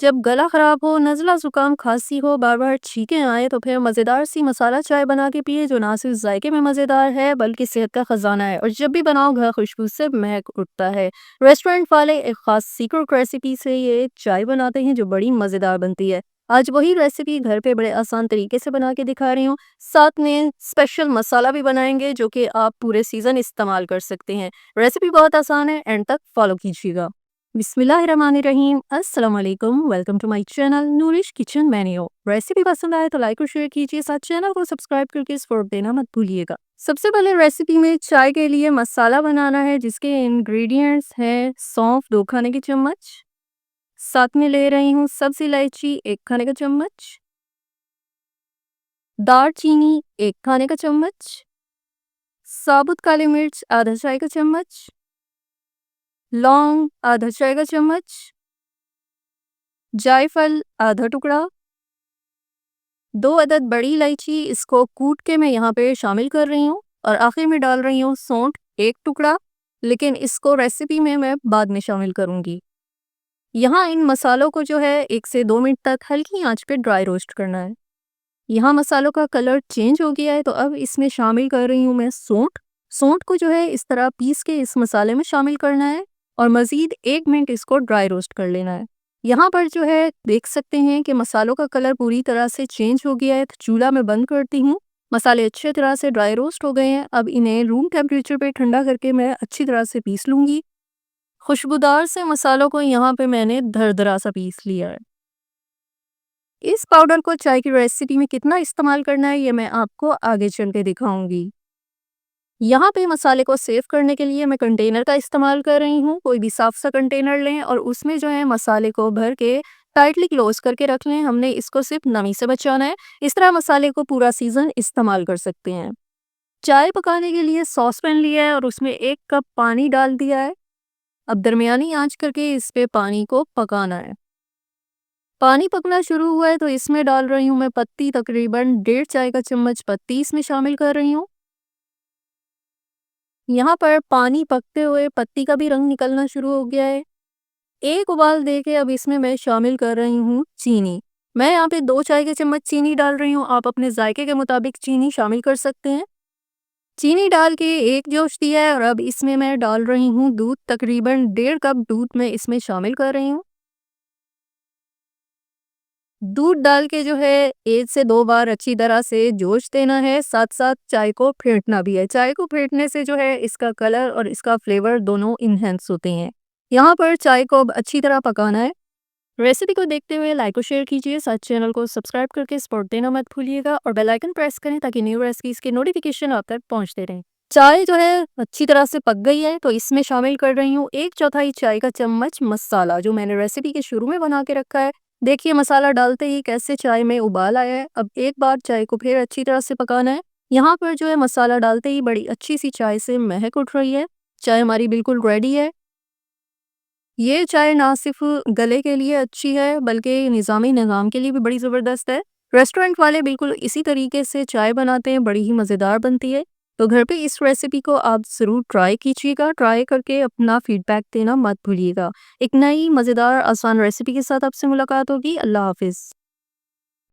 जब गला खराब हो, नज़ला, ज़ुकाम, खाँसी हो, बार-बार छींकें आएँ तो फिर मज़ेदार सी मसाला चाय बना के पिएँ जो ना सिर्फ़ ज़ायके में मज़ेदार है बल्कि सेहत का ख़ज़ाना है और जब भी बनाओ घर खुशबू से महक उठता है। रेस्टोरेंट वाले एक ख़ास सीक्रेट रेसिपी से ये चाय बनाते हैं जो बड़ी मज़ेदार बनती है। आज वही रेसिपी घर पे बड़े आसान तरीके से बना के दिखा रही हूँ। साथ में स्पेशल मसाला भी बनाएँगे जो कि आप पूरे सीज़न इस्तेमाल कर सकते हैं। रेसिपी बहुत आसान है, एंड तक फ़ॉलो कीजिएगा। बिस्मिल्लाहिर्रहमानिर्रहीम, अस्सलाम वालेकुम, welcome to my channel nourish kitchen menu. Recipe पसंद आए तो लाइक और शेयर कीजिए, साथ चैनल को सब्सक्राइब करके सपोर्ट देना मत भूलिएगा। सबसे पहले रेसिपी में चाय के लिए मसाला बनाना है जिसके इंग्रेडिएंट्स हैं सौंफ 2 खाने के चम्मच, साथ में ले रही हूँ सब्ज़ इलायची 1 खाने का चम्मच, दालचीनी 1 खाने का चम्मच, साबुत काली मिर्च आधा चाय का चम्मच, लौंग आधा चाय का चम्मच, जायफल आधा टुकड़ा, 2 अदद बड़ी इलायची इसको कूट के मैं यहाँ पे शामिल कर रही हूँ और आखिर में डाल रही हूँ सौंठ 1 टुकड़ा, लेकिन इसको रेसिपी में मैं बाद में शामिल करूँगी। यहाँ इन मसालों को जो है 1 से 2 मिनट तक हल्की आंच पे ड्राई रोस्ट करना है। यहाँ मसालों का कलर चेंज हो गया है तो अब इसमें शामिल कर रही हूँ मैं सौंठ। सौंठ को जो है इस तरह पीस के इस मसाले में शामिल करना है और मज़ीद 1 मिनट इसको ड्राई रोस्ट कर लेना है। यहाँ पर जो है देख सकते हैं कि मसालों का कलर पूरी तरह से चेंज हो गया है तो चूल्हा मैं बंद करती हूँ। मसाले अच्छे तरह से ड्राई रोस्ट हो गए हैं। अब इन्हें रूम टेम्परेचर पे ठंडा करके मैं अच्छी तरह से पीस लूँगी। खुशबूदार से मसालों को यहाँ पे मैंने दरदरा सा पीस लिया है। इस पाउडर को चाय की रेसिपी में कितना इस्तेमाल करना है ये मैं आपको आगे चल के दिखाऊंगी। यहाँ पे मसाले को सेव करने के लिए मैं कंटेनर का इस्तेमाल कर रही हूँ। कोई भी साफ सा कंटेनर लें और उसमें जो है मसाले को भर के टाइटली क्लोज करके रख लें। हमने इसको सिर्फ नमी से बचाना है। इस तरह मसाले को पूरा सीजन इस्तेमाल कर सकते हैं। चाय पकाने के लिए सॉस पैन लिया है और उसमें 1 कप पानी डाल दिया है। अब दरमियानी आंच करके इस पे पानी को पकाना है। पानी पकना शुरू हुआ है तो इसमें डाल रही हूँ मैं पत्ती, तकरीबन 1.5 चाय का चम्मच पत्ती इसमें शामिल कर रही हूँ। यहाँ पर पानी पकते हुए पत्ती का भी रंग निकलना शुरू हो गया है। एक उबाल दे के अब इसमें मैं शामिल कर रही हूँ चीनी। मैं यहाँ पे 2 चाय के चम्मच चीनी डाल रही हूँ। आप अपने जायके के मुताबिक चीनी शामिल कर सकते हैं। चीनी डाल के एक जोश दिया है और अब इसमें मैं डाल रही हूँ दूध, तकरीबन 1.5 कप दूध मैं इसमें शामिल कर रही हूँ। दूध डाल के जो है 1 से 2 बार अच्छी तरह से जोश देना है, साथ-साथ चाय को फेंटना भी है। चाय को फेंटने से जो है इसका कलर और इसका फ्लेवर दोनों इन्हेंस होते हैं। यहाँ पर चाय को अब अच्छी तरह पकाना है। रेसिपी को देखते हुए लाइक और शेयर कीजिए, साथ चैनल को सब्सक्राइब करके सपोर्ट देना मत भूलिएगा और बेल आइकन प्रेस करें ताकि न्यू रेसिपीज़ के नोटिफिकेशन आप तक पहुँचते रहें। चाय जो है अच्छी तरह से पक गई है तो इसमें शामिल कर रही हूँ 1/4 चाय का चम्मच मसाला जो मैंने रेसिपी के शुरू में बना के रखा है। देखिए मसाला डालते ही कैसे चाय में उबाल आया है। अब एक बार चाय को फिर अच्छी तरह से पकाना है। यहाँ पर जो है मसाला डालते ही बड़ी अच्छी सी चाय से महक उठ रही है। चाय हमारी बिल्कुल रेडी है। ये चाय ना सिर्फ गले के लिए अच्छी है बल्कि निज़ामी निज़ाम के लिए भी बड़ी ज़बरदस्त है। रेस्टोरेंट वाले बिल्कुल इसी तरीके से चाय बनाते हैं, बड़ी ही मज़ेदार बनती है। तो घर पे इस रेसिपी को आप ज़रूर ट्राई कीजिएगा। ट्राई करके अपना फीडबैक देना मत भूलिएगा। एक नई मज़ेदार आसान रेसिपी के साथ आपसे मुलाकात होगी। अल्लाह हाफ़िज़।